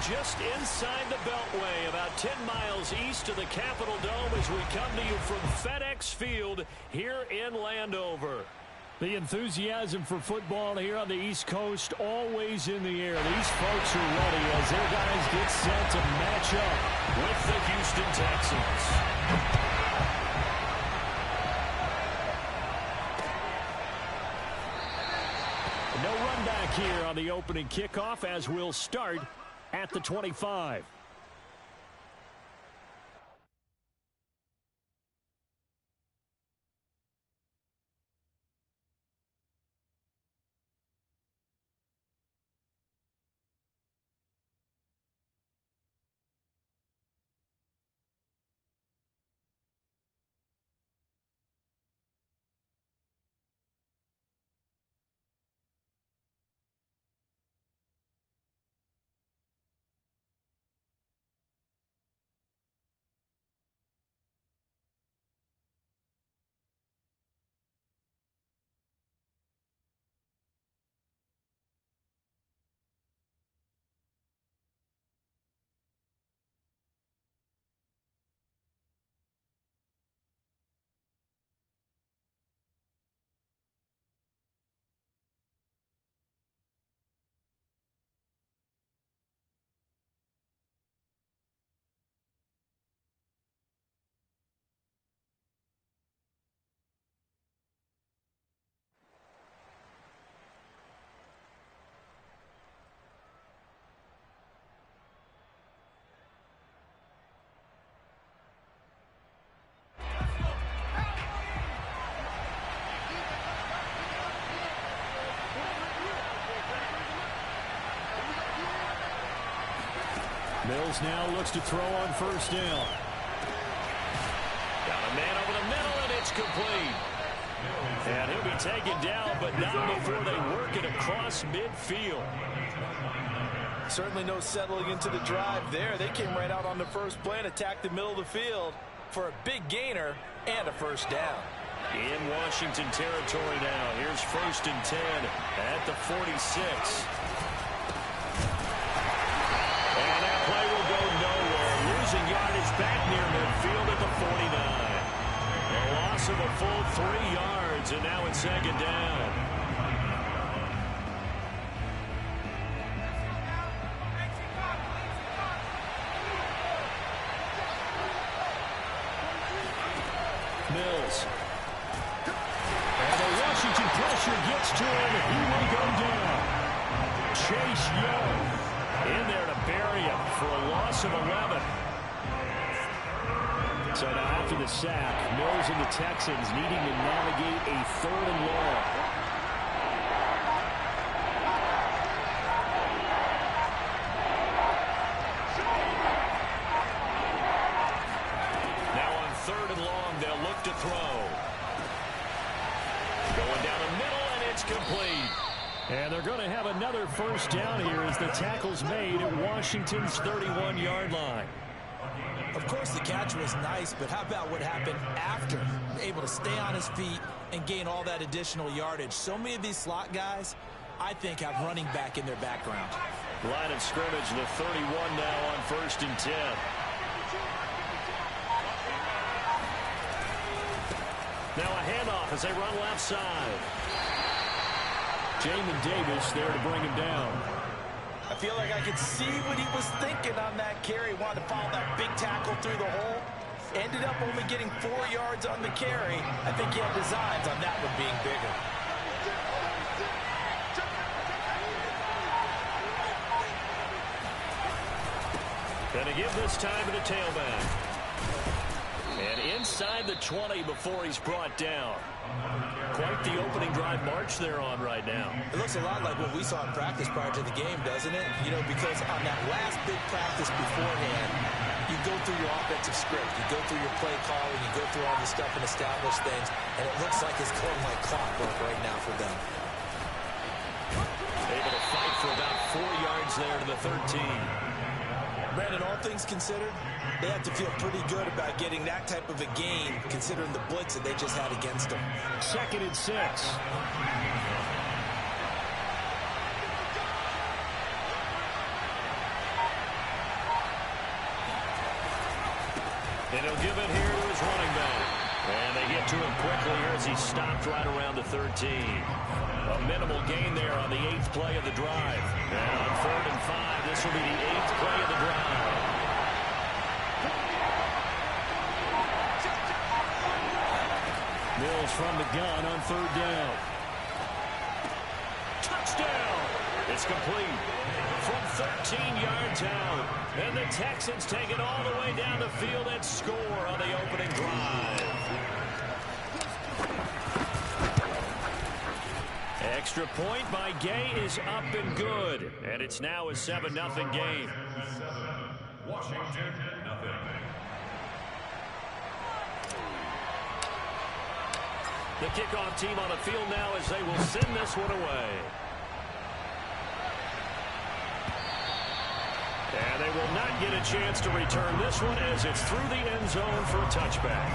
just inside the Beltway, about 10 miles east of the Capitol Dome as we come to you from FedEx Field here in Landover. The enthusiasm for football here on the East Coast always in the air. These folks are ready as their guys get set to match up with the Houston Texans. No run back here on the opening kickoff as we'll start at the 25. Mills now looks to throw on first down. Got a man over the middle, and it's complete. And he'll be taken down, but not before they work it across midfield. Certainly no settling into the drive there. They came right out on the first play and attacked the middle of the field for a big gainer and a first down. In Washington territory now. Here's 1st and 10 at the 46. Losing yardage back near midfield at the 49. A loss of a full 3 yards, and now it's 2nd down. Mills. And the Washington pressure gets to him. He will go down. Chase Young in there to bury him for a loss of 11. So now after the sack, Mills and the Texans needing to navigate a 3rd and long. Now on 3rd and long, they'll look to throw. Going down the middle, and it's complete. And they're going to have another first down here as the tackle's made at Washington's 31-yard line. Of course, the catch was nice, but how about what happened after? Able to stay on his feet and gain all that additional yardage. So many of these slot guys, I think, have running back in their background. Line of scrimmage, the 31 now on 1st and 10. Now a handoff as they run left side. Jamin Davis there to bring him down. I feel like I could see what he was thinking on that carry. Wanted to follow that big tackle through the hole. Ended up only getting 4 yards on the carry. I think he had designs on that one being bigger. Gonna give this time to the tailback. And inside the 20 before he's brought down. Quite the opening drive march they're on right now. It looks a lot like what we saw in practice prior to the game, doesn't it? You know, because on that last big practice beforehand, you go through your offensive script, you go through your play calling, you go through all the stuff and establish things, and it looks like it's going like clockwork right now for them. Able to fight for about 4 yards there to the 13. Brandon, all things considered, they have to feel pretty good about getting that type of a gain, considering the blitz that they just had against them. 2nd and 6. And he'll give it here to his running back. And they get to him quickly here as he stopped right around the 13. A minimal gain there on the 8th play of the drive. And on 3rd and 5, this will be the 8th play of the drive. Mills from the gun on 3rd down. Touchdown! It's complete from 13 yards out. And the Texans take it all the way down the field and score on the opening drive. Extra point by Gay is up and good. And it's now a 7-0 game. Washington, nothing. The kickoff team on the field now as they will send this one away. And they will not get a chance to return this one as it's through the end zone for a touchback.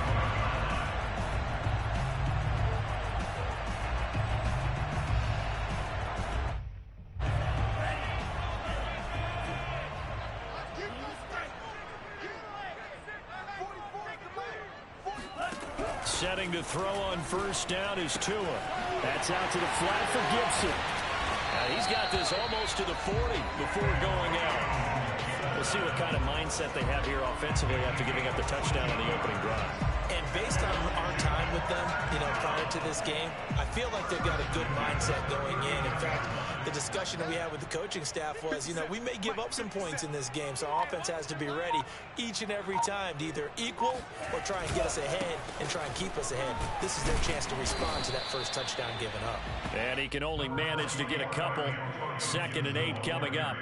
Setting to throw on 1st down is Tua. That's out to the flat for Gibson. He's got this almost to the 40 before going out. We'll see what kind of mindset they have here offensively after giving up the touchdown on the opening drive. And based on our time with them, prior to this game, I feel like they've got a good mindset going in. In fact, the discussion that we had with the coaching staff was, we may give up some points in this game, so our offense has to be ready each and every time to either equal or try and get us ahead and try and keep us ahead. This is their chance to respond to that first touchdown given up. And he can only manage to get a couple. 2nd and 8 coming up.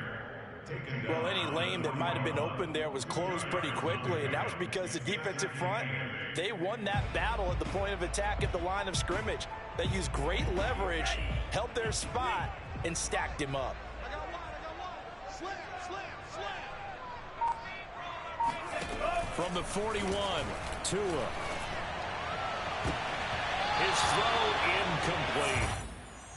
Well, any lane that might have been open there was closed pretty quickly, and that was because the defensive front, they won that battle at the point of attack at the line of scrimmage. They used great leverage, held their spot, and stacked him up. From the 41, Tua. His throw incomplete.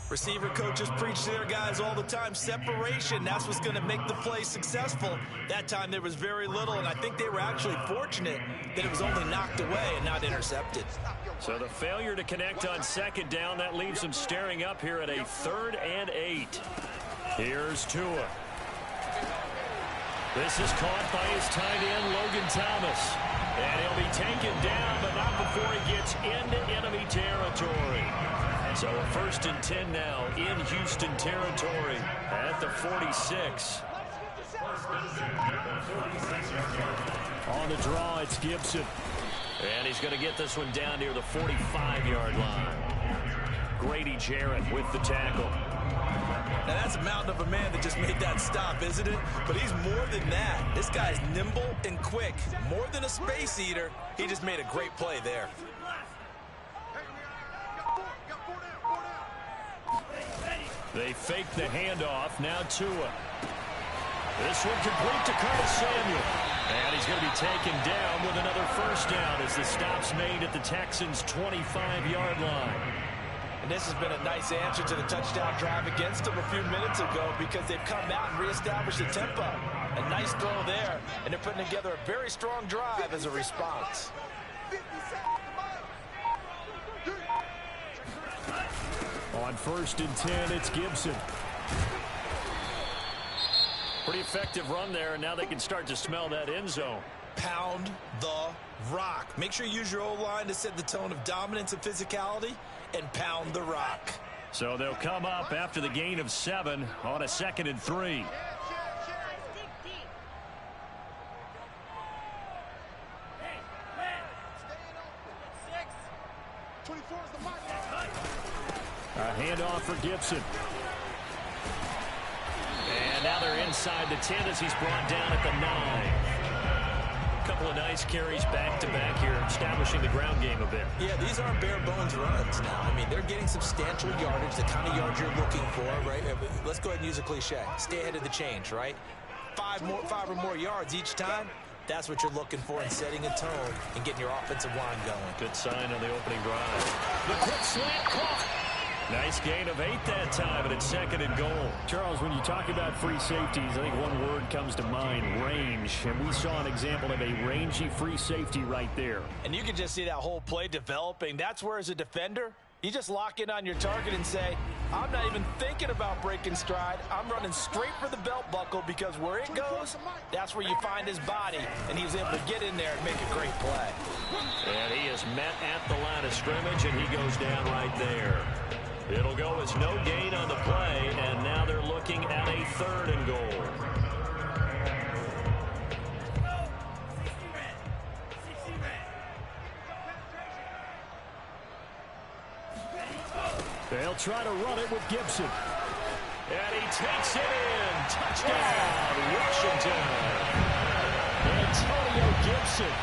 Receiver coaches preach to their guys all the time. Separation, that's what's going to make the play successful. That time there was very little, and I think they were actually fortunate that it was only knocked away and not intercepted. So the failure to connect on 2nd down, that leaves them staring up here at a 3rd and 8. Here's Tua. This is caught by his tight end, Logan Thomas. And he'll be taken down, but not before he gets into enemy territory. So a 1st and 10 now in Houston territory at the 46. On the draw, it's Gibson. And he's going to get this one down near the 45-yard line. Grady Jarrett with the tackle. Now that's a mountain of a man that just made that stop, isn't it? But he's more than that. This guy's nimble and quick. More than a space eater. He just made a great play there. They fake the handoff. Now Tua. This one complete to Curtis Samuel. And he's going to be taken down with another 1st down as the stop's made at the Texans' 25-yard line. And this has been a nice answer to the touchdown drive against them a few minutes ago because they've come out and reestablished the tempo. A nice throw there, and they're putting together a very strong drive as a response. On 1st and 10, it's Gibson. Pretty effective run there, and now they can start to smell that end zone. Pound the rock. Make sure you use your O-line to set the tone of dominance and physicality, and pound the rock. So they'll come up after the gain of 7 on a 2nd and 3. A handoff for Gibson. And now they're inside the 10 as he's brought down at the 9. A couple of nice carries back-to-back here, establishing the ground game a bit. Yeah, these aren't bare-bones runs now. I mean, they're getting substantial yardage, the kind of yards you're looking for, right? Let's go ahead and use a cliche. Stay ahead of the change, right? 5 or more yards each time. That's what you're looking for in setting a tone and getting your offensive line going. Good sign on the opening drive. The quick slant caught. Nice gain of 8 that time, and it's 2nd and goal. Charles, when you talk about free safeties, I think one word comes to mind, range. And we saw an example of a rangy free safety right there. And you can just see that whole play developing. That's where, as a defender, you just lock in on your target and say, I'm not even thinking about breaking stride. I'm running straight for the belt buckle, because where it goes, that's where you find his body. And he was able to get in there and make a great play. And he is met at the line of scrimmage, and he goes down right there. It'll go as no gain on the play, and now they're looking at a 3rd and goal. They'll try to run it with Gibson. And he takes it in. Touchdown, Washington. Antonio Gibson.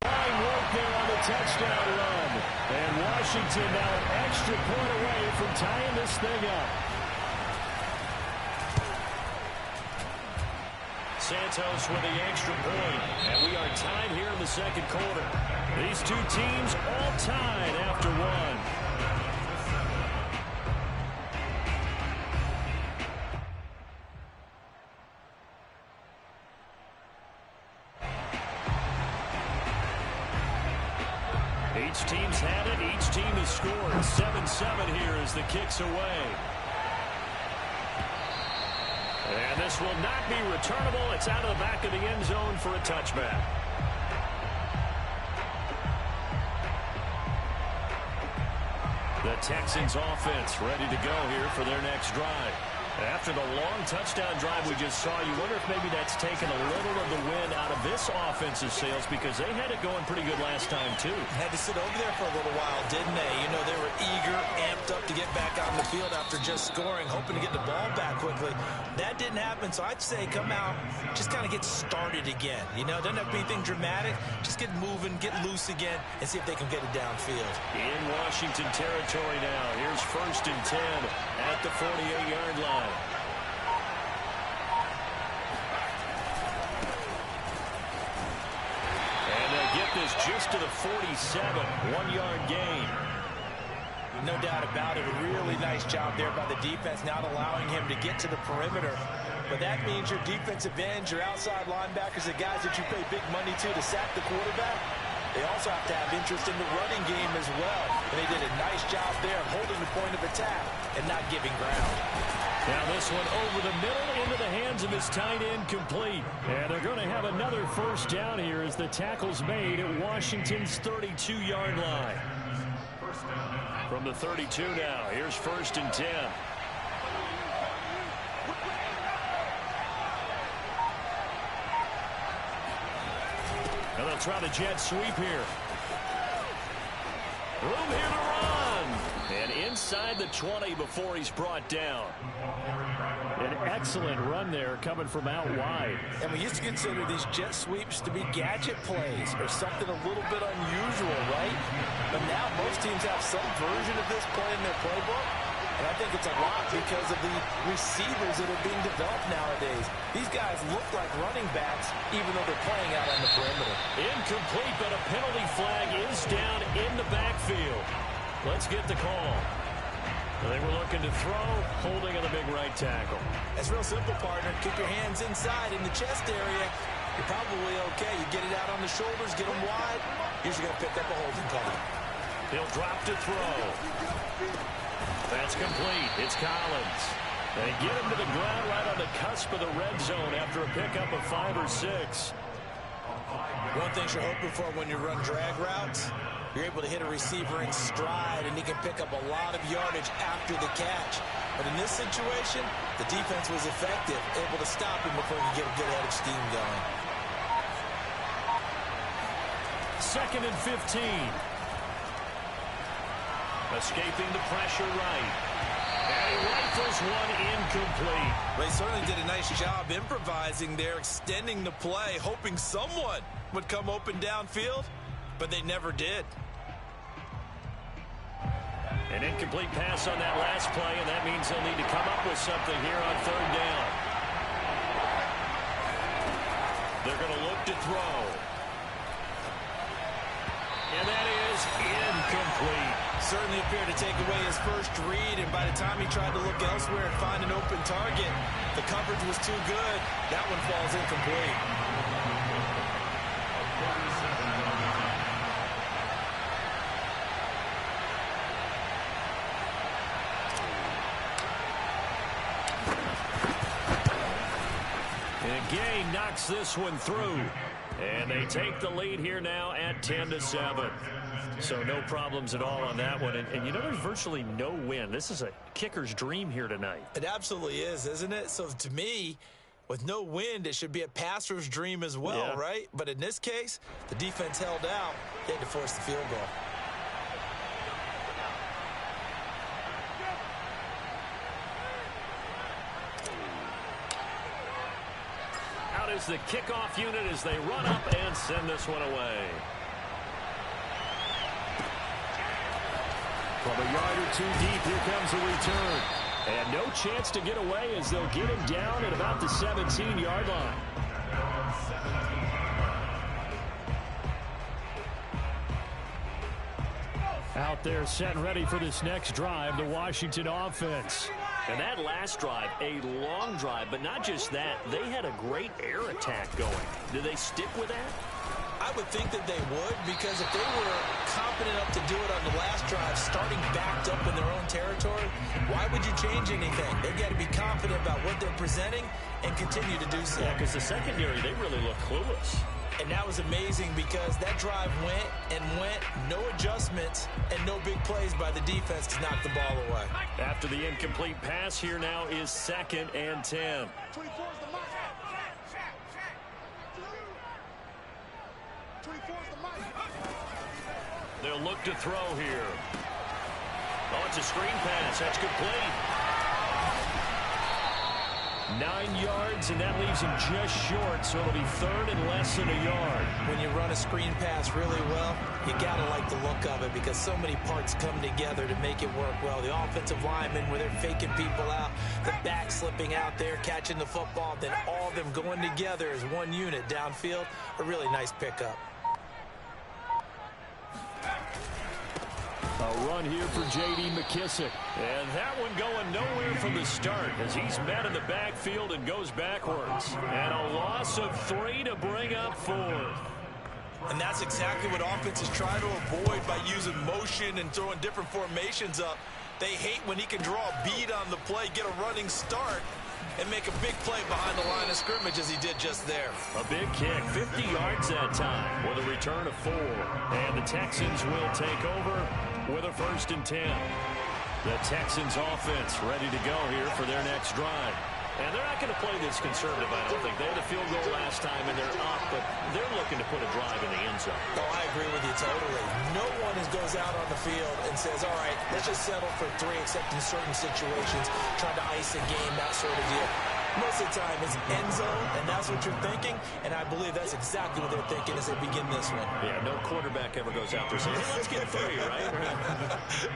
Fine work there on the touchdown run. And Washington now an extra point away from tying this thing up. Santos with the extra point. And we are tied here in the 2nd quarter. These two teams all tied after 1. Each team's had it. Each team has scored. 7-7 here as the kick's away. And this will not be returnable. It's out of the back of the end zone for a touchback. The Texans offense ready to go here for their next drive. After the long touchdown drive we just saw, you wonder if maybe that's taken a little of the wind out of this offensive sails, because they had it going pretty good last time, too. Had to sit over there for a little while, didn't they? You know, they were eager, amped up to get back on the field after just scoring, hoping to get the ball back quickly. That didn't happen, so I'd say come out, just kind of get started again. You know, doesn't have to be anything dramatic. Just get moving, get loose again, and see if they can get it downfield. In Washington territory now. Here's 1st and 10 at the 48-yard line. Get this just to the 47, 1-yard gain. No doubt about it. A really nice job there by the defense, not allowing him to get to the perimeter. But that means your defensive ends, your outside linebackers, the guys that you pay big money to sack the quarterback, they also have to have interest in the running game as well. And they did a nice job there of holding the point of attack and not giving ground. Now this one over the middle into the hands of his tight end, complete. And they're going to have another 1st down here as the tackle's made at Washington's 32-yard line. From the 32 now, here's 1st and 10. And they'll try the jet sweep here. Room here to run. And inside the 20 before he's brought down. An excellent run there coming from out wide. And we used to consider these jet sweeps to be gadget plays or something a little bit unusual, right? But now most teams have some version of this play in their playbook. And I think it's a lot because of the receivers that are being developed nowadays. These guys look like running backs even though they're playing out on the perimeter. Incomplete, but a penalty flag is down in the backfield. Let's get the call. They were looking to throw, holding on the big right tackle. That's real simple, partner. Keep your hands inside in the chest area. You're probably okay. You get it out on the shoulders, get them wide. Usually going to pick up a holding call. He'll drop to throw. That's complete. It's Collins. They get him to the ground right on the cusp of the red zone after a pickup of 5 or 6. One thing you're hoping for when you run drag routes, you're able to hit a receiver in stride, and he can pick up a lot of yardage after the catch. But in this situation, the defense was effective, able to stop him before he could get a good head of steam going. 2nd and 15. Escaping the pressure right. And he rifles one incomplete. They certainly did a nice job improvising there, extending the play, hoping someone would come open downfield, but they never did. An incomplete pass on that last play, and that means they'll need to come up with something here on 3rd down. They're going to look to throw. And that is incomplete. Certainly appeared to take away his first read, and by the time he tried to look elsewhere and find an open target, the coverage was too good. That one falls incomplete. And Gay knocks this one through. And they take the lead here now at 10-7. So no problems at all on that one. And you know, there's virtually no wind. This is a kicker's dream here tonight. It absolutely is, isn't it? So to me, with no wind, it should be a passer's dream as well, right? But in this case, the defense held out. They had to force the field goal. Out is the kickoff unit as they run up and send this one away. From a yard or two deep, here comes a return. And no chance to get away as they'll get him down at about the 17-yard line. Out there set and ready for this next drive, the Washington offense. And that last drive, a long drive, but not just that, they had a great air attack going. Do they stick with that? I would think that they would, because if they were confident enough to do it on the last drive, starting backed up in their own territory, why would you change anything? They've got to be confident about what they're presenting and continue to do so. Yeah, because the secondary, they really look clueless. And that was amazing because that drive went and went, no adjustments, and no big plays by the defense to knock the ball away. After the incomplete pass, here now is 2nd and 10. They'll look to throw here. Oh, it's a screen pass. That's complete. 9 yards, and that leaves him just short, so it'll be 3rd and less than a yard. When you run a screen pass really well, you got to like the look of it because so many parts come together to make it work well. The offensive linemen, where they're faking people out, the back slipping out there, catching the football, then all of them going together as one unit downfield. A really nice pickup. A run here for J.D. McKissick. And that one going nowhere from the start as he's met in the backfield and goes backwards. And a loss of 3 to bring up 4th. And that's exactly what offenses try to avoid by using motion and throwing different formations up. They hate when he can draw a bead on the play, get a running start, and make a big play behind the line of scrimmage as he did just there. A big kick, 50 yards that time with a return of 4. And the Texans will take over with a 1st and 10. The Texans offense ready to go here for their next drive. And they're not going to play this conservative, I don't think. They had a field goal last time, and they're up, but they're looking to put a drive in the end zone. Oh, I agree with you totally. No one goes out on the field and says, all right, let's just settle for 3, except in certain situations, trying to ice a game, that sort of deal. Most of the time, it's end zone, and that's what you're thinking, and I believe that's exactly what they're thinking as they begin this one. Yeah, no quarterback ever goes out there saying, hey, let's get 3, right?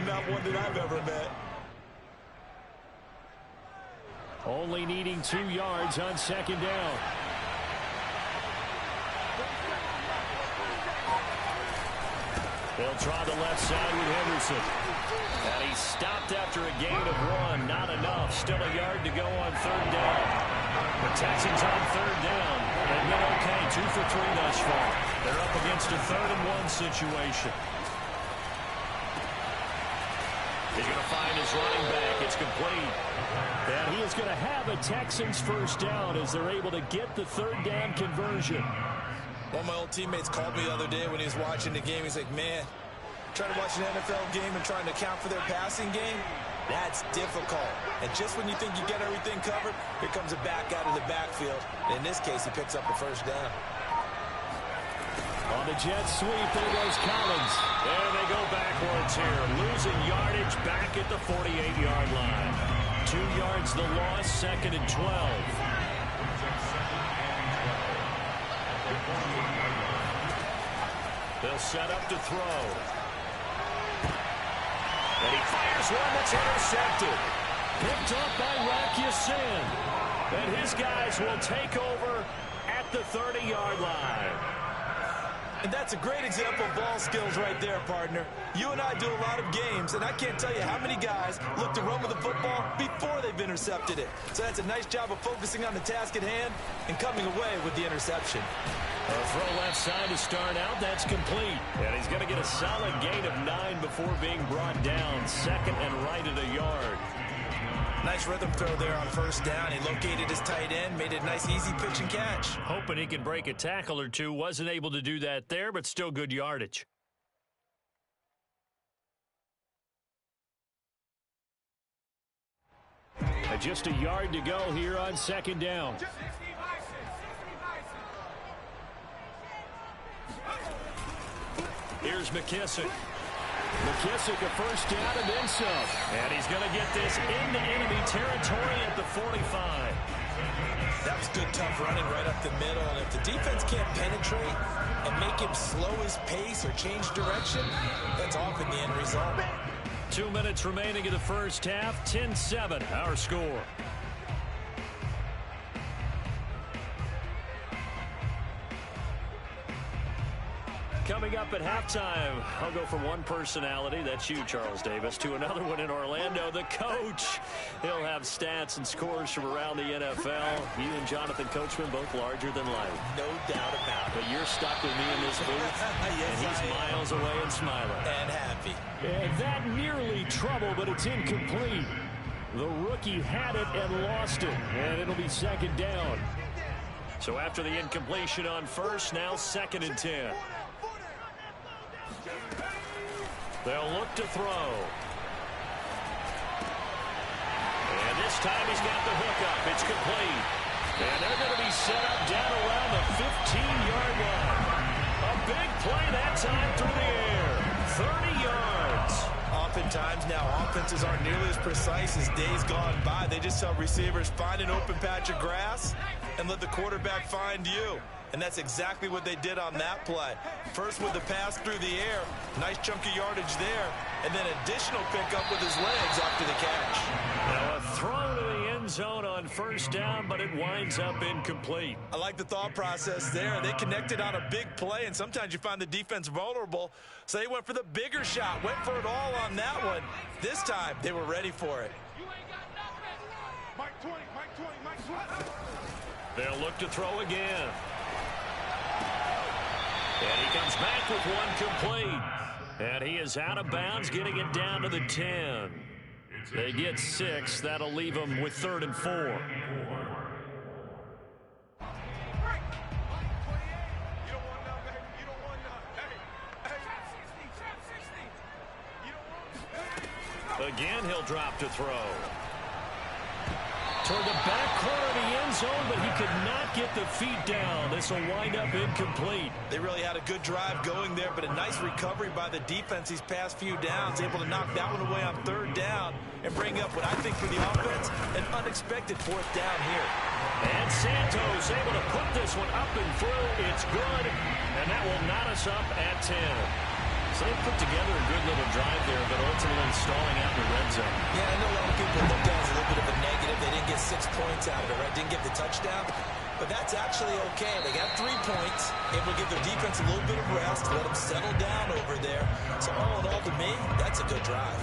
Not one that I've ever met. Only needing 2 yards on 2nd down. They'll try the left side with Henderson. And he stopped after a gain of 1. Not enough. Still a yard to go on 3rd down. The Texans on 3rd down. They've been okay. 2 for 3 thus far. They're up against a 3rd and 1 situation. He's going to find his running back. It's complete. And he is going to have a Texans 1st down as they're able to get the 3rd down conversion. One of my old teammates called me the other day when he was watching the game. He's like, man, trying to watch an NFL game and trying to account for their passing game, that's difficult. And just when you think you get everything covered, here comes a back out of the backfield. And in this case, he picks up a 1st down. On the jet sweep, there goes Collins. There they go backwards here. Losing yardage back at the 48-yard line. 2 yards the loss, 2nd and 12. They'll set up to throw. And he fires one that's intercepted. Picked up by Rock Ya-Sin. And his guys will take over at the 30-yard line. And that's a great example of ball skills right there, partner. You and I do a lot of games, and I can't tell you how many guys look to run with the football before they've intercepted it. So that's a nice job of focusing on the task at hand and coming away with the interception. A throw left side to start out. That's complete. And he's going to get a solid gain of 9 before being brought down. Second and right at a yard. Nice rhythm throw there on first down. He located his tight end, made it a nice easy pitch and catch. Hoping he can break a tackle or two. Wasn't able to do that there, but still good yardage. Just a yard to go here on second down. Here's McKissick. McKissick a first down and then some. And he's going to get this into enemy territory at the 45. That was good, tough running right up the middle. And if the defense can't penetrate and make him slow his pace or change direction, that's often the end result. 2 minutes remaining in the first half. 10-7, our score. Coming up at halftime, I'll go from one personality, that's you, Charles Davis, to another one in Orlando, the coach. He'll have stats and scores from around the NFL. You and Jonathan Coachman, both larger than life. No doubt about it. But you're stuck with me in this booth, yes, and he's miles away and smiling. And happy. And that nearly trouble, but it's incomplete. The rookie had it and lost it, and it'll be second down. So after the incompletion on first, now second and 10. They'll look to throw. And this time he's got the hook up. It's complete. And they're going to be set up down around the 15-yard line. A big play that time through the air. 30 yards. Oftentimes now offenses aren't nearly as precise as days gone by. They just tell receivers, find an open patch of grass and let the quarterback find you. And that's exactly what they did on that play. First with the pass through the air, nice chunk of yardage there, and then additional pickup with his legs after the catch. Now a throw to the end zone on first down, but it winds up incomplete. I like the thought process there. They connected on a big play, and sometimes you find the defense vulnerable, so they went for the bigger shot, went for it all on that one. This time, they were ready for it. Mike 20, Mike 20, Mike 20. They'll look to throw again. And he comes back with one complete. And he is out of bounds, getting it down to the 10. They get 6. That'll leave them with 3rd and 4. Again, he'll drop to throw. Toward the back corner of the end zone, but he could not get the feet down. This will wind up incomplete. They really had a good drive going there, but a nice recovery by the defense these past few downs, able to knock that one away on 3rd down and bring up what I think for the offense, an unexpected 4th down here. And Santos able to put this one up and through. It's good, and that will knot us up at 10. So they put together a good little drive there, but ultimately stalling out in the red zone. Yeah, I know a lot of people look at it as a little bit of a negative. They didn't get 6 points out of it, right? Didn't get the touchdown. But that's actually okay. They got 3 points, able to give their defense a little bit of rest, let them settle down over there. So all in all, to me, that's a good drive.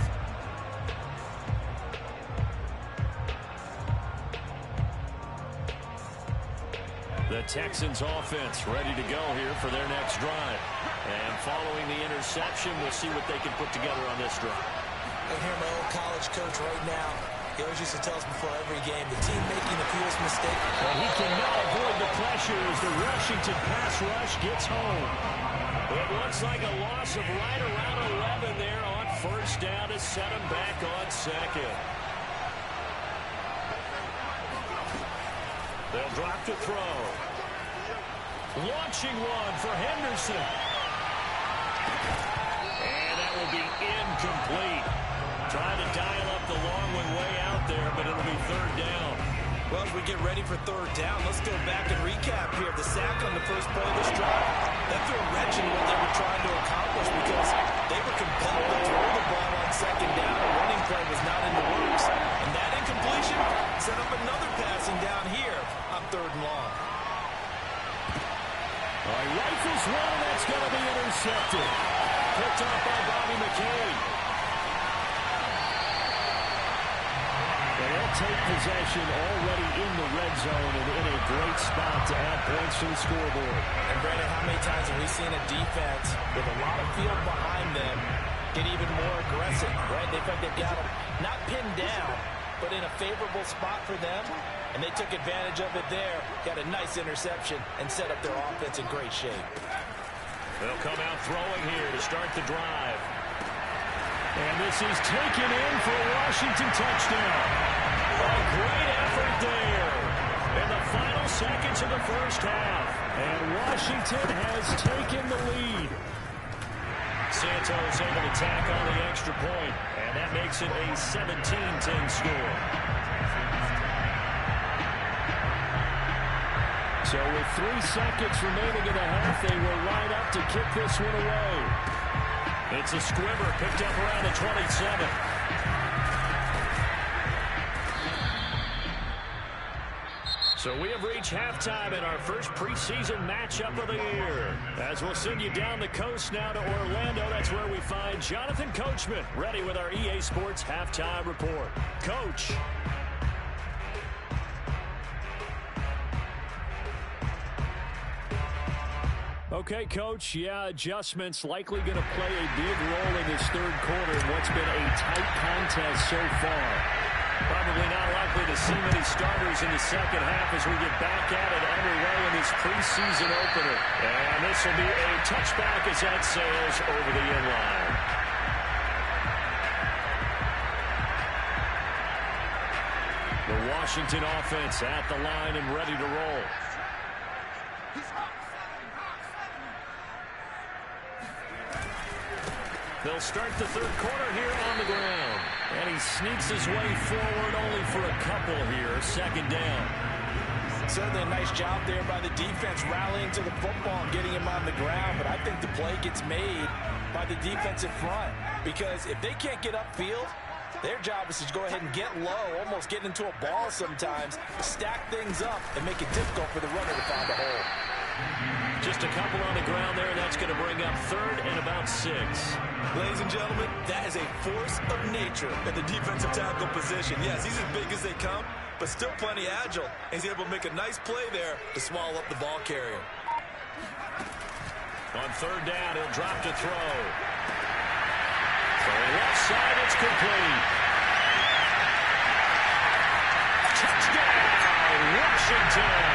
The Texans offense ready to go here for their next drive. And following the interception, we'll see what they can put together on this drive. I hear my old college coach right now. He always used to tell us before every game, the team making the fewest mistakes. And he can now avoid the pressure as the Washington pass rush gets home. It looks like a loss of right around 11 there on first down to set him back on second. They'll drop to throw. Launching one for Henderson. And that will be incomplete. Trying to dial up the long one way out there, but it'll be 3rd down. Well, as we get ready for 3rd down, let's go back and recap here. The sack on the first play of this drive, that threw a wrench in what they were trying to accomplish because they were compelled to throw the ball on 2nd down. A running play was not in the works. And that incompletion set up another passing down here on 3rd and long. On Rifles one, that's going to be intercepted. Picked off by Bobby McCain. They'll take possession already in the red zone and in a great spot to add points to the scoreboard. And Brandon, how many times have we seen a defense with a lot of field behind them get even more aggressive, right? They've got them not pinned down, but in a favorable spot for them, and they took advantage of it there, got a nice interception, and set up their offense in great shape. They'll come out throwing here to start the drive. And this is taken in for a Washington touchdown. A great effort there in the final seconds of the first half. And Washington has taken the lead. Santos able to tack on the extra point, and that makes it a 17-10 score. So with 3 seconds remaining in the half, they will line up to kick this one away. It's a squibber picked up around the 27. So we have reached halftime in our first preseason matchup of the year. As we'll send you down the coast now to Orlando, that's where we find Jonathan Coachman, ready with our EA Sports Halftime Report. Coach. Okay, Coach, adjustments likely going to play a big role in this third quarter in what's been a tight contest so far. Probably not likely to see many starters in the second half as we get back at it underway in this preseason opener. And this will be a touchback as that sails over the end line. The Washington offense at the line and ready to roll. They'll start the third quarter here on the ground. And he sneaks his way forward only for a couple here. Second down. Certainly a nice job there by the defense rallying to the football and getting him on the ground. But I think the play gets made by the defensive front. Because if they can't get upfield, their job is to go ahead and get low, almost get into a ball sometimes, stack things up, and make it difficult for the runner to find a hole. Just a couple on the ground there, and that's going to bring up third and about 6. Ladies and gentlemen, that is a force of nature at the defensive tackle position. Yes, he's as big as they come, but still plenty agile. And he's able to make a nice play there to swallow up the ball carrier. On third down, he'll drop to throw. For the left side, it's complete. Touchdown, Washington!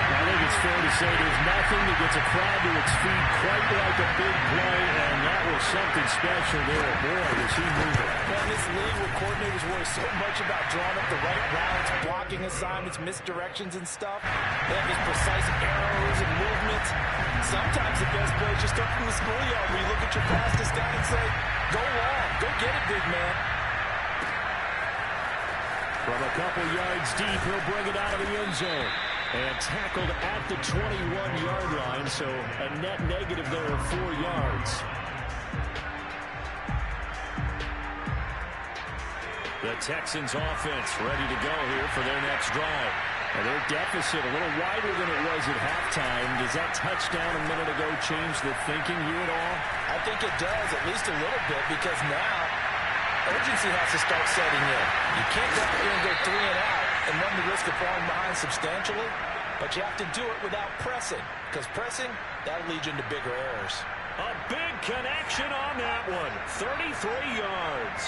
I think it's fair to say there's nothing that gets a crowd to its feet quite like a big play, and that was something special there. Boy, was he moving. Well, in this league where coordinators worry so much about drawing up the right routes, blocking assignments, misdirections and stuff, they have these precise arrows and movements. Sometimes the best play is just up from the schoolyard where you look at your fastest guy and say, go long, go get it, big man. From a couple yards deep, he'll bring it out of the end zone. And tackled at the 21-yard line, so a net negative there of 4 yards. The Texans offense ready to go here for their next drive. And their deficit a little wider than it was at halftime. Does that touchdown a minute ago change the thinking here at all? I think it does, at least a little bit, because now urgency has to start setting in. You can't go out here and go 3 and out and run the risk of falling behind substantially, but you have to do it without pressing, because pressing, that'll lead you into bigger errors. A big connection on that one. 33 yards.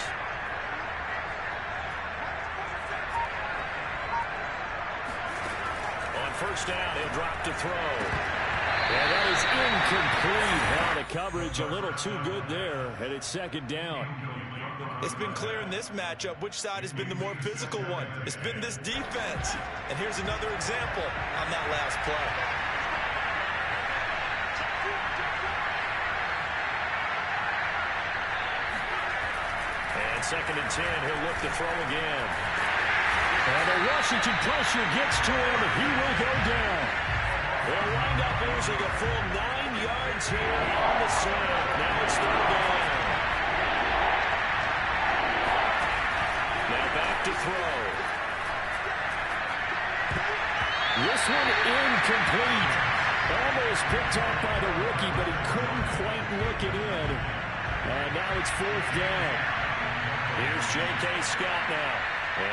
On first down, he'll drop to throw. Yeah, that is incomplete. Now the coverage a little too good there, and it's second down. It's been clear in this matchup which side has been the more physical one. It's been this defense. And here's another example on that last play. And second and 10, he'll look to throw again. And the Washington pressure gets to him. He will go down. They'll wind up losing a full 9 yards here on the snap. Now it's third down. Now back to throw. This one incomplete. was picked off by the rookie, but he couldn't quite look it in. And now it's 4th down. Here's J.K. Scott now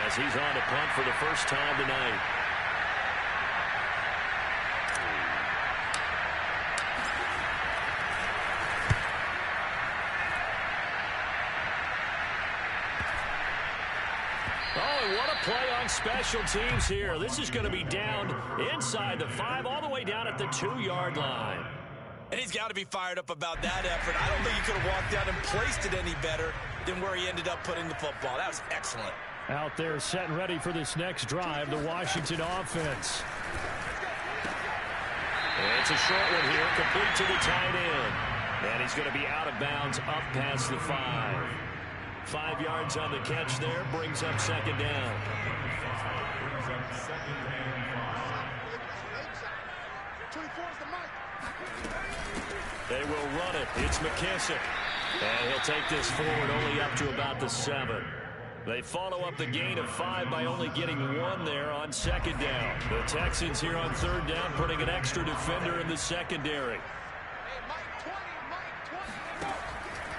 as he's on to punt for the first time tonight. Oh, and what a play on special teams here. This is going to be down inside the 5, all the way down at the 2-yard line. And he's got to be fired up about that effort. I don't think he could have walked out and placed it any better than where he ended up putting the football. That was excellent. Out there set and ready for this next drive, the Washington offense. It's a short one here, complete to the tight end. And he's going to be out of bounds up past the 5. 5 yards on the catch there, brings up 2nd down. They will run it. It's McKissick. And he'll take this forward only up to about the 7. They follow up the gain of 5 by only getting 1 there on 2nd down. The Texans here on 3rd down putting an extra defender in the secondary.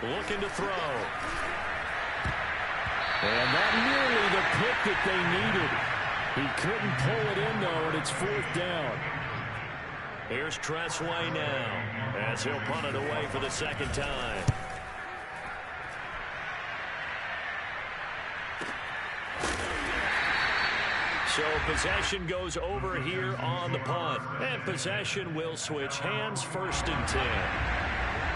Looking to throw. And not nearly the pick that they needed. He couldn't pull it in, though, and it's 4th down. Here's Tressway now as he'll punt it away for the 2nd time. So possession goes over here on the punt. And possession will switch hands, 1st and 10.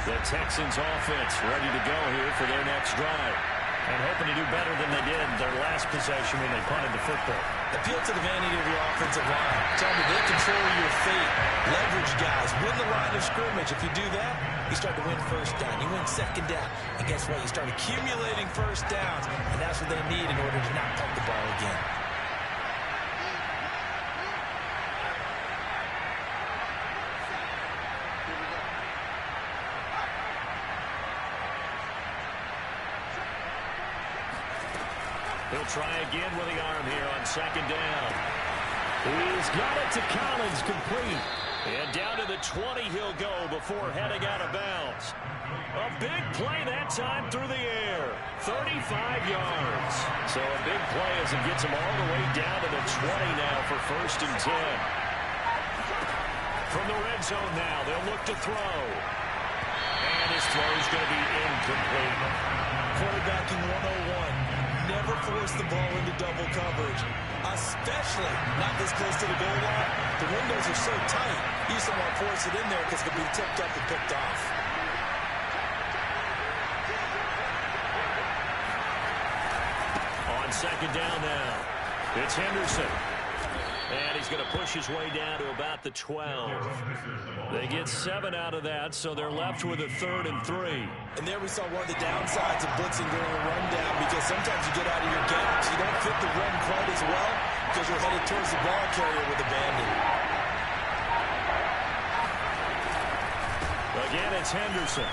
The Texans offense ready to go here for their next drive. And hoping to do better than they did their last possession when they punted the football. Appeal to the vanity of your offensive line. Tell me they control your fate. Leverage guys. Win the line of scrimmage. If you do that, you start to win 1st down. You win 2nd down. And guess what? You start accumulating 1st downs. And that's what they need in order to not pump the ball again. He'll try again with the arm here on 2nd down. He's got it to Collins, complete. And down to the 20 he'll go before heading out of bounds. A big play that time through the air. 35 yards. So a big play as it gets him all the way down to the 20 now for 1st and 10. From the red zone now, they'll look to throw. And his throw's going to be incomplete. Quarterbacking 101. Never force the ball into double coverage, especially not this close to the goal line. The windows are so tight, you just don't want to force it in there because it could be tipped up and picked off. On 2nd down now, it's Henderson. And he's going to push his way down to about the 12. They get 7 out of that, so they're left with a 3rd and 3. And there we saw one of the downsides of blitzing during a rundown, because sometimes you get out of your gaps. You don't fit the run quite as well because you're headed towards the ball carrier with a bandit. Again, it's Henderson.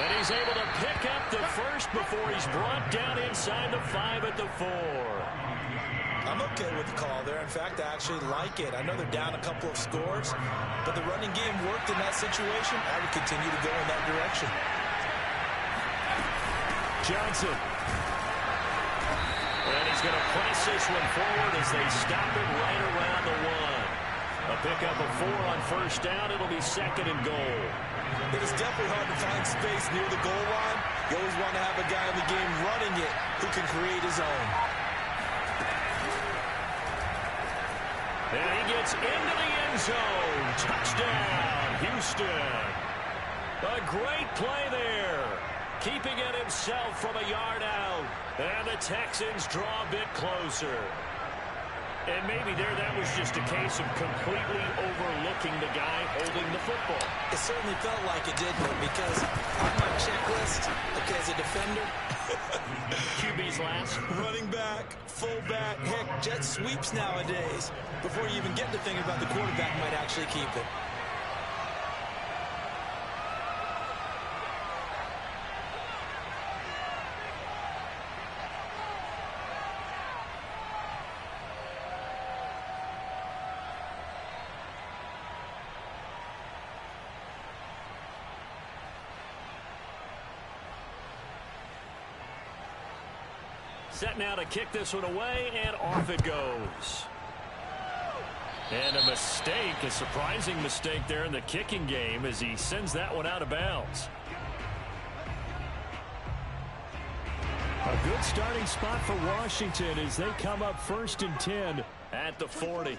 And he's able to pick up the 1st before he's brought down inside the 5 at the 4. I'm okay with the call there. In fact, I actually like it. I know they're down a couple of scores, but the running game worked in that situation. I would continue to go in that direction. Johnson. And he's going to press this one forward as they stop it right around the 1. A pickup of 4 on 1st down. It'll be 2nd and goal. It is definitely hard to find space near the goal line. You always want to have a guy in the game running it who can create his own. And he gets into the end zone. Touchdown, Houston. A great play there. Keeping it himself from a yard out. And the Texans draw a bit closer. And maybe that was just a case of completely overlooking the guy holding the football. It certainly felt like it, didn't it? Because on my checklist, okay, as a defender, QB's last. running back, fullback, heck, jet sweeps nowadays. Before you even get to thinking about the quarterback might actually keep it. Set now to kick this one away, and off it goes. And a mistake, a surprising mistake there in the kicking game as he sends that one out of bounds. A good starting spot for Washington as they come up 1st and 10 at the 40.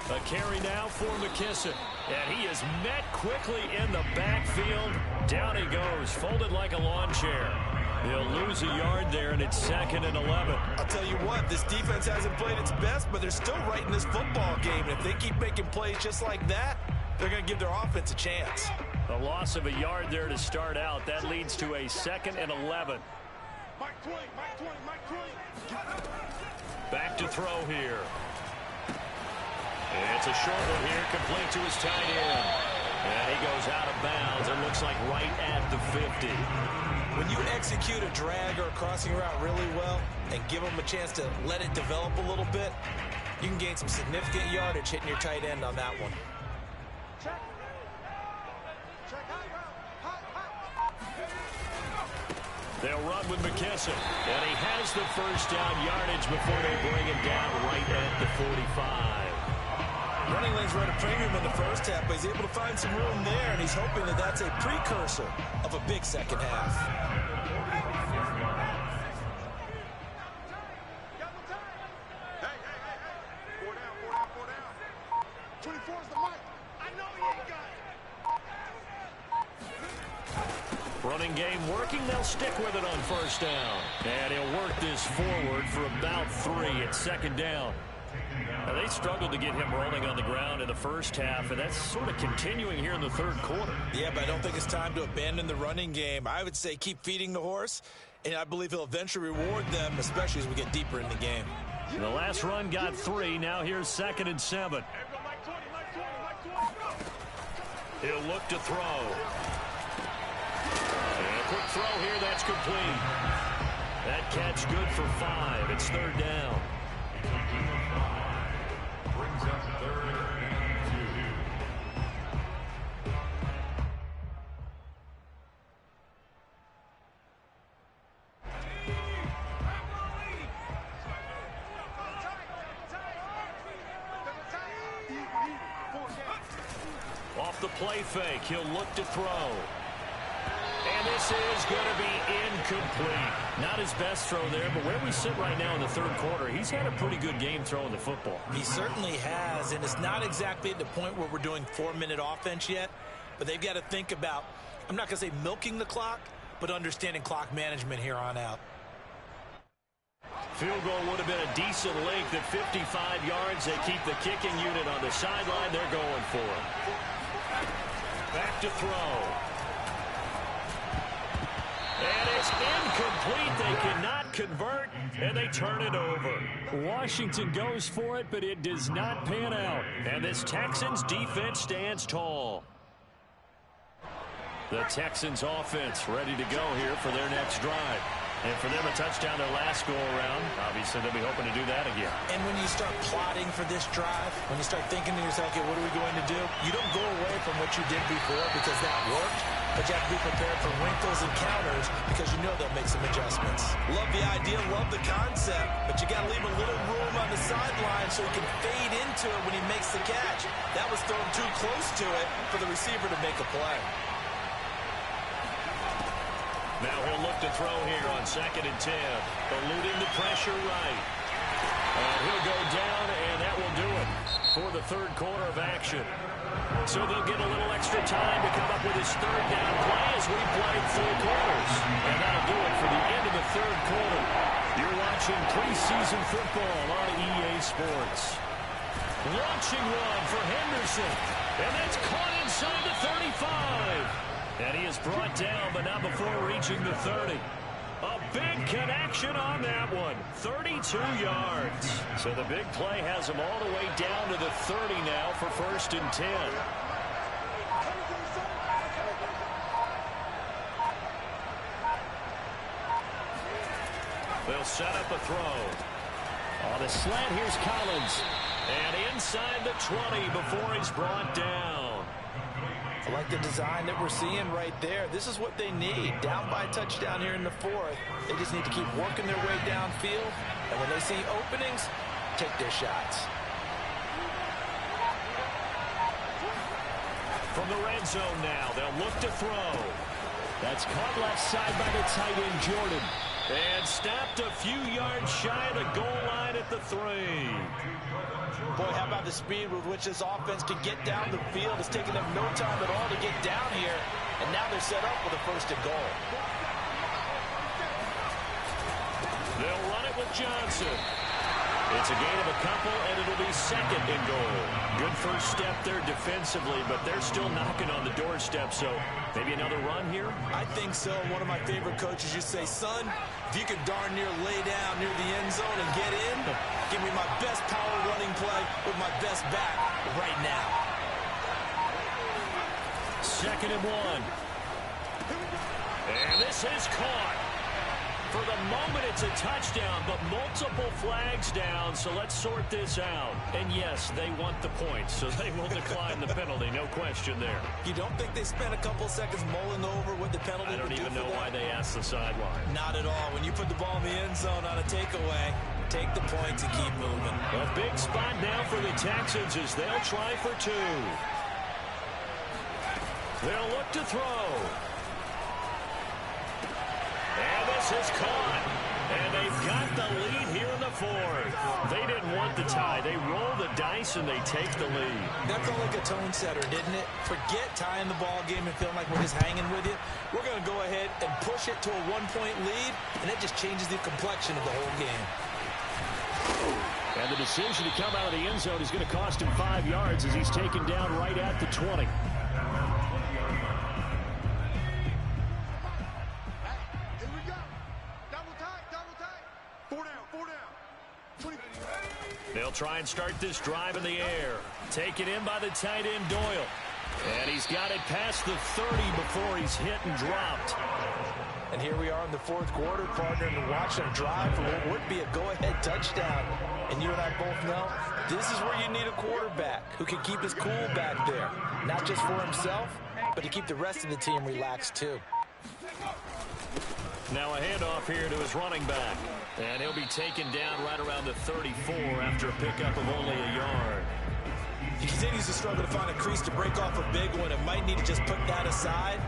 A carry now for McKissic. And he is met quickly in the backfield. Down he goes, folded like a lawn chair. They'll lose a yard there, and it's 2nd and 11. I'll tell you what, this defense hasn't played its best, but they're still right in this football game. And if they keep making plays just like that, they're going to give their offense a chance. A loss of a yard there to start out. That leads to a 2nd and 11. Mike 20, Mike 20, Mike 20. Back to throw here. It's a short one here, complete to his tight end. And he goes out of bounds. It looks like right at the 50. When you execute a drag or a crossing route really well and give them a chance to let it develop a little bit, you can gain some significant yardage hitting your tight end on that one. They'll run with McKissic, and he has the first down yardage before they bring him down right at the 45. Running lanes were at a premium in the first half, but he's able to find some room there, and he's hoping that that's a precursor of a big second half. Hey. 4 down. 24's the mic. I know he ain't got it. Running game working. They'll stick with it on first down. And he'll work this forward for about 3 at 2nd down. Now, they struggled to get him rolling on the ground in the first half, and that's sort of continuing here in the 3rd quarter. Yeah, but I don't think it's time to abandon the running game. I would say keep feeding the horse, and I believe he'll eventually reward them, especially as we get deeper in the game. The last run got 3. Now here's 2nd and 7. He'll look to throw. And a quick throw here, that's complete. That catch good for 5. It's 3rd down. Brings up 3rd and 2. Off the play fake, he'll look to throw. And this is going to be incomplete. Not his best throw there, but where we sit right now in the 3rd quarter, he's had a pretty good game throwing the football. He certainly has, and it's not exactly at the point where we're doing 4-minute offense yet, but they've got to think about, I'm not going to say milking the clock, but understanding clock management here on out. Field goal would have been a decent length at 55 yards. They keep the kicking unit on the sideline. They're going for it. Back to throw. And it's incomplete. They cannot convert, and they turn it over. Washington goes for it, but it does not pan out. And this Texans defense stands tall. The Texans offense ready to go here for their next drive. And for them, a touchdown their last go-around. Obviously, they'll be hoping to do that again. And when you start plotting for this drive, when you start thinking to yourself, okay, what are we going to do? You don't go away from what you did before because that worked, but you have to be prepared for wrinkles and counters because you know they'll make some adjustments. Love the idea, love the concept, but you got to leave a little room on the sideline so he can fade into it when he makes the catch. That was thrown too close to it for the receiver to make a play. Now he'll look to throw here on 2nd and 10. Eluding the pressure right. And he'll go down, and that will do it for the 3rd quarter of action. So they'll get a little extra time to come up with his 3rd down play as we played 4 quarters. And that'll do it for the end of the 3rd quarter. You're watching preseason football on EA Sports. Launching one for Henderson. And that's caught inside the 35. And he is brought down, but not before reaching the 30. A big connection on that one. 32 yards. So the big play has him all the way down to the 30 now for 1st and 10. They'll set up a throw. On the slant, here's Collins. And inside the 20 before he's brought down. I like the design that we're seeing right there. This is what they need. Down by a touchdown here in the fourth. They just need to keep working their way downfield. And when they see openings, take their shots. From the red zone now, they'll look to throw. That's caught left side by the tight end, Jordan. And stopped a few yards shy of the goal line at the 3. Boy, how about the speed with which this offense can get down the field? It's taken them no time at all to get down here. And now they're set up with a 1st and goal. They'll run it with Johnson. It's a gain of a couple, and it'll be 2nd and goal. Good first step there defensively, but they're still knocking on the doorstep, so maybe another run here? I think so. One of my favorite coaches used to say, son, if you could darn near lay down near the end zone and get in, give me my best power running play with my best back right now. 2nd and 1. And this is caught. For the moment, it's a touchdown, but multiple flags down, so let's sort this out. And yes, they want the points, so they will decline the penalty, no question there. You don't think they spent a couple seconds mulling over what the penalty would do? I don't even know why they asked the sideline. Not at all. When you put the ball in the end zone on a takeaway, take the points and keep moving. A big spot now for the Texans as they'll try for 2. They'll look to throw. And this is caught. And they've got the lead here in the 4th. They didn't want the tie. They roll the dice and they take the lead. That felt like a tone setter, didn't it? Forget tying the ball game and feeling like we're just hanging with you. We're going to go ahead and push it to a 1-point lead, and it just changes the complexion of the whole game. And the decision to come out of the end zone is going to cost him 5 yards as he's taken down right at the 20. They'll try and start this drive in the air. Taken in by the tight end, Doyle. And he's got it past the 30 before he's hit and dropped. And here we are in the 4th quarter, partner, and watch them drive for what would be a go-ahead touchdown. And you and I both know this is where you need a quarterback who can keep his cool back there. Not just for himself, but to keep the rest of the team relaxed too. Now a handoff here to his running back. And he'll be taken down right around the 34 after a pickup of only a yard. He continues to struggle to find a crease to break off a big one and might need to just put that aside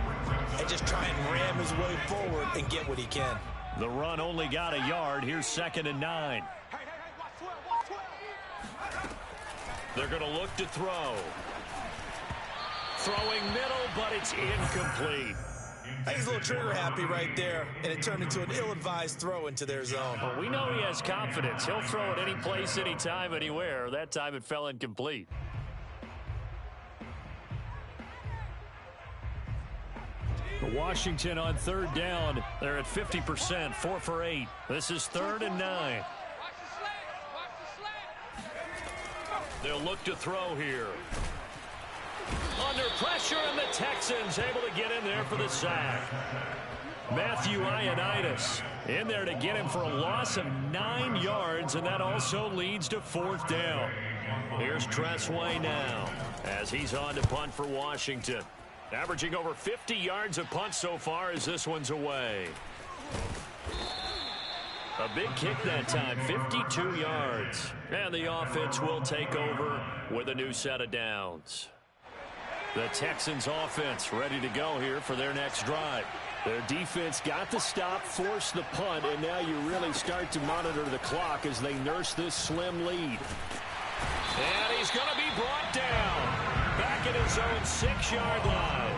and just try and ram his way forward and get what he can. The run only got a yard. Here's 2nd and 9. They're going to look to throw. Throwing middle, but it's incomplete. I think he's a little trigger happy right there, and it turned into an ill-advised throw into their zone. Well, we know he has confidence. He'll throw it any place, anytime, anywhere. That time it fell incomplete. Washington on 3rd down. They're at 50%, 4 for 8. This is 3rd and 9. They'll look to throw here. Under pressure, and the Texans able to get in there for the sack. Matthew Ioannidis in there to get him for a loss of 9 yards, and that also leads to 4th down. Here's Tressway now as he's on to punt for Washington. Averaging over 50 yards a punt so far as this one's away. A big kick that time, 52 yards. And the offense will take over with a new set of downs. The Texans offense ready to go here for their next drive. Their defense got the stop, forced the punt, and now you really start to monitor the clock as they nurse this slim lead. And he's going to be brought down. Back at his own 6-yard line.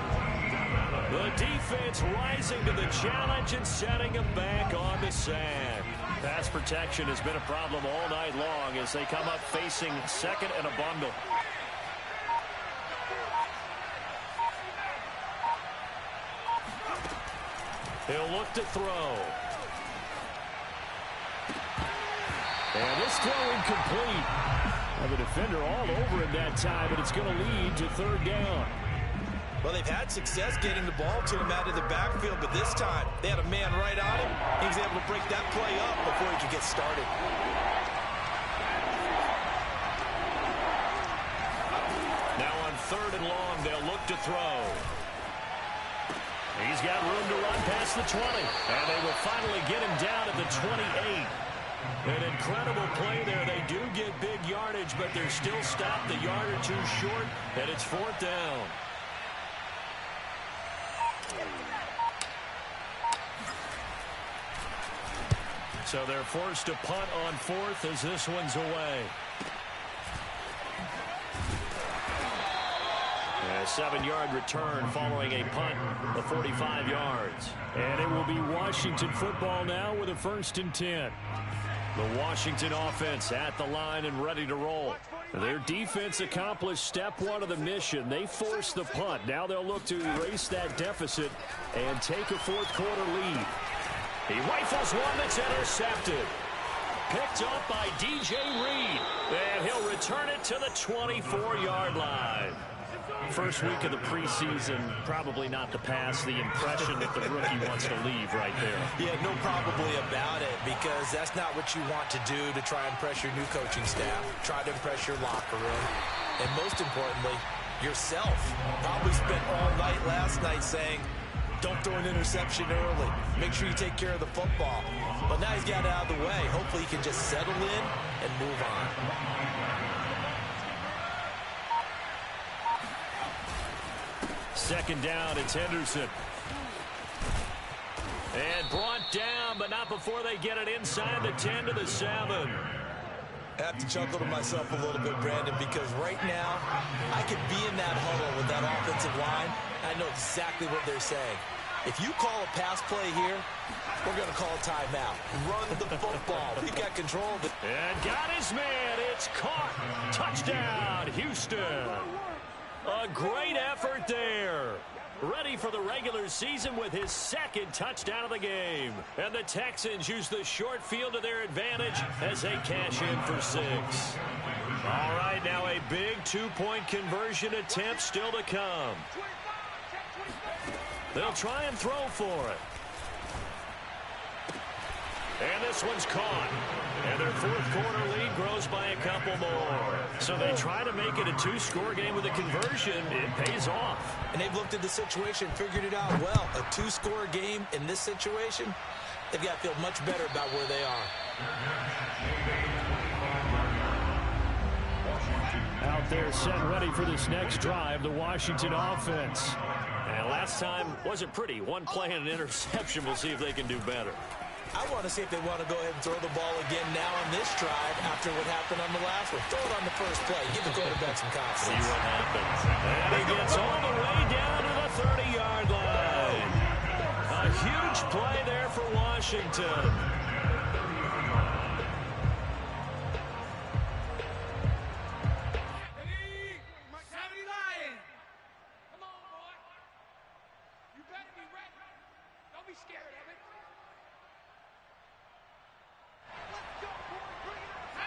The defense rising to the challenge and setting him back on the sand. Pass protection has been a problem all night long as they come up facing 2nd and a bundle. He'll look to throw. And this throw incomplete. Well, the defender all over him that time, but it's going to lead to 3rd down. Well, they've had success getting the ball to him out of the backfield, but this time they had a man right on him. He was able to break that play up before he could get started. Now on 3rd and long. They'll look to throw. He's got room to run past the 20. And they will finally get him down at the 28. An incredible play there. They do get big yardage, but they're still stopped a yard or two short, and it's 4th down. So they're forced to punt on 4th as this one's away. A 7-yard return following a punt of 45 yards. And it will be Washington football now with a 1st and 10. The Washington offense at the line and ready to roll. Their defense accomplished step 1 of the mission. They forced the punt. Now they'll look to erase that deficit and take a 4th quarter lead. He rifles one that's intercepted. Picked up by DJ Reed. And he'll return it to the 24-yard line. First week of the preseason, probably not to pass the impression that the rookie wants to leave right there. Yeah, no probably about it, because that's not what you want to do to try and pressure your new coaching staff. Try to impress your locker room. And most importantly, yourself. Probably spent all night last night saying, don't throw an interception early. Make sure you take care of the football. But now he's got it out of the way. Hopefully he can just settle in and move on. Second down, it's Henderson. And brought down, but not before they get it inside the 10 to the 7. I have to chuckle to myself a little bit, Brandon, because right now I could be in that huddle with that offensive line. I know exactly what they're saying. If you call a pass play here, we're going to call a timeout. Run the football. We've got control of it. And got his man. It's caught. Touchdown, Houston. A great effort there. Ready for the regular season with his 2nd touchdown of the game. And the Texans use the short field to their advantage as they cash in for 6. All right, now a big 2-point conversion attempt still to come. They'll try and throw for it. And this one's caught. And their 4th quarter lead grows by a couple more. So they try to make it a 2-score game with a conversion. It pays off. And they've looked at the situation, figured it out well. A 2-score game in this situation, they've got to feel much better about where they are. Out there set ready for this next drive, the Washington offense. And last time wasn't pretty. One play and an interception. We'll see if they can do better. I want to see if they want to go ahead and throw the ball again now on this drive after what happened on the last one. Throw it on the first play. Give the quarterback some confidence. See what happens. And he gets all the way down to the 30-yard line. A huge play there for Washington.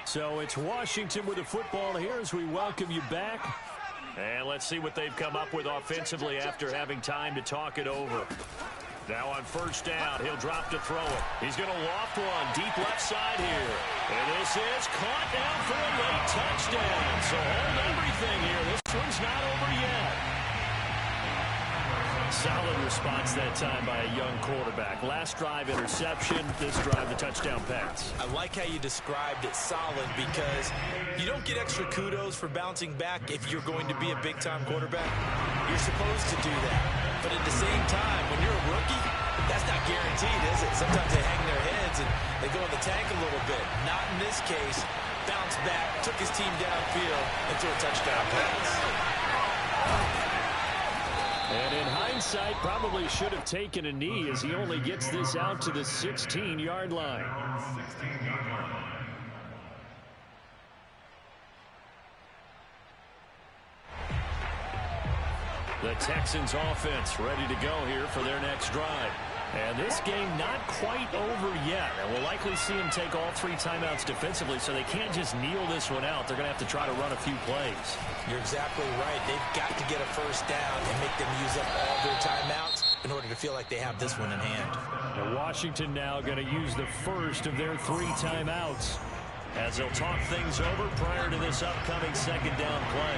So it's Washington with the football here as we welcome you back. And let's see what they've come up with offensively after having time to talk it over. Now on 1st down, he'll drop to throw it. He's going to loft one deep left side here. And this is caught down for a late touchdown. So hold everything here. This one's not over yet. Solid response that time by a young quarterback. Last drive, interception. This drive, the touchdown pass. I like how you described it, solid, because you don't get extra kudos for bouncing back if you're going to be a big-time quarterback. You're supposed to do that. But at the same time, when you're a rookie, that's not guaranteed, is it? Sometimes they hang their heads and they go in the tank a little bit. Not in this case. Bounced back, took his team downfield, and threw a touchdown pass. And in hindsight, probably should have taken a knee as he only gets this out to the 16-yard line. The Texans offense ready to go here for their next drive. And this game not quite over yet. And we'll likely see them take all 3 timeouts defensively, so they can't just kneel this one out. They're going to have to try to run a few plays. You're exactly right. They've got to get a 1st down and make them use up all their timeouts in order to feel like they have this one in hand. Now Washington now going to use the 1st of their 3 timeouts. As they'll talk things over prior to this upcoming 2nd down play.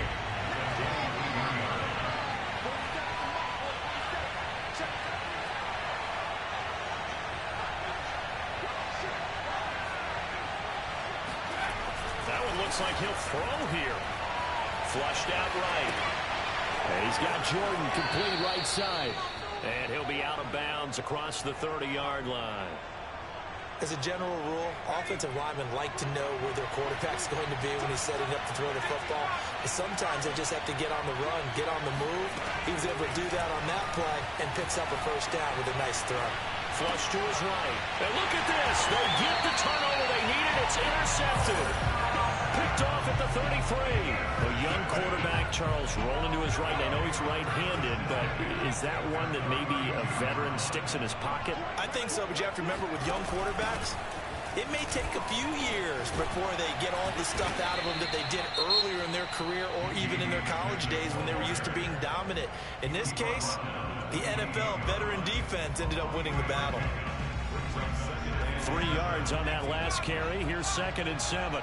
That one looks like he'll throw here. Flushed out right. And he's got Jordan complete right side. And he'll be out of bounds across the 30-yard line. As a general rule, offensive linemen like to know where their quarterback's going to be when he's setting up to throw the football. But sometimes they just have to get on the run, get on the move. He was able to do that on that play and picks up a first down with a nice throw. Flush to his right. And look at this. They get the turnover they needed. It's intercepted. Picked off at the 33. A young quarterback, Charles, rolling to his right. I know he's right-handed, but is that one that maybe a veteran sticks in his pocket? I think so, but you have to remember with young quarterbacks, it may take a few years before they get all the stuff out of them that they did earlier in their career or even in their college days when they were used to being dominant. In this case, the NFL veteran defense ended up winning the battle. 3 yards on that last carry. Here's 2nd and 7.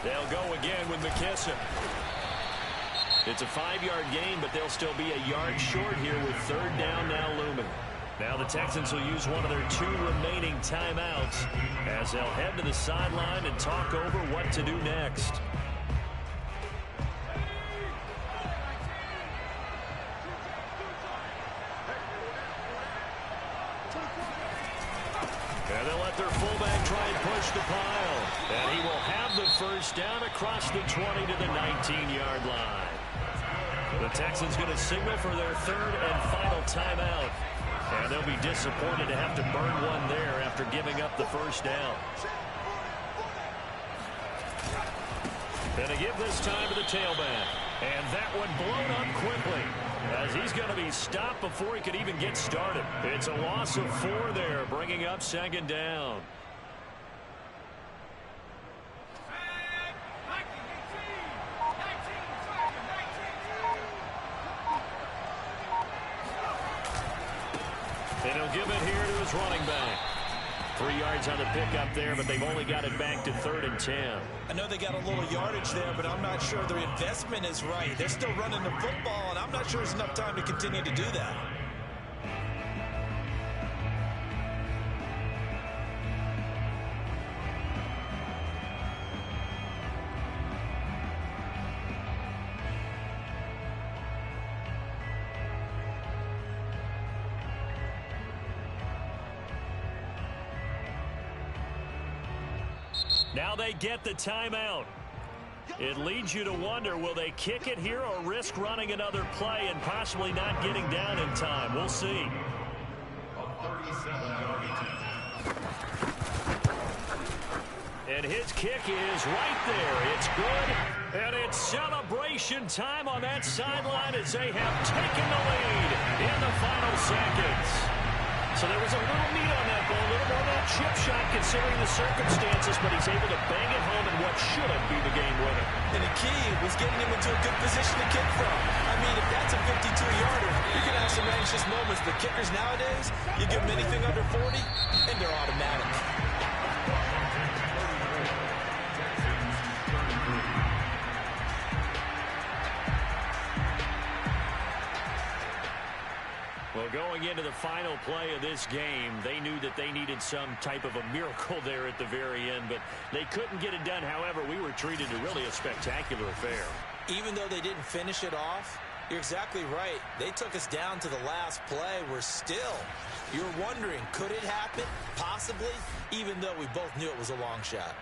They'll go again with McKesson. It's a 5-yard gain, but they'll still be a yard short here with 3rd down now looming. Now the Texans will use one of their 2 remaining timeouts as they'll head to the sideline and talk over what to do next. And they'll let their fullback try and push the pile. And he will have the first down across the 20 to the 19-yard line. The Texans going to signal for their 3rd and final timeout. And they'll be disappointed to have to burn one there after giving up the first down. And they give this time to the tailback. And that one blown up quickly as he's going to be stopped before he could even get started. It's a loss of 4 there, bringing up 2nd down. And he'll give it here to his running back. 3 yards on the pickup there, but they've only got it back to 3rd and 10. I know they got a little yardage there, but I'm not sure their investment is right. They're still running the football, and I'm not sure there's enough time to continue to do that. Now they get the timeout. It leads you to wonder, will they kick it here or risk running another play and possibly not getting down in time? We'll see. And his kick is right there. It's good. And it's celebration time on that sideline as they have taken the lead in the final seconds. So there was a little meat on that ball, a little more of that chip shot considering the circumstances, but he's able to bang it home in what should have been the game winner. And the key was getting him into a good position to kick from. I mean, if that's a 52-yarder, you're going to have some anxious moments. But kickers nowadays, you give them anything under 40, and they're automatic. Well, going into the final play of this game, they knew that they needed some type of a miracle there at the very end, but they couldn't get it done. However, we were treated to really a spectacular affair. Even though they didn't finish it off, you're exactly right. They took us down to the last play. You're wondering, could it happen? Possibly, even though we both knew it was a long shot.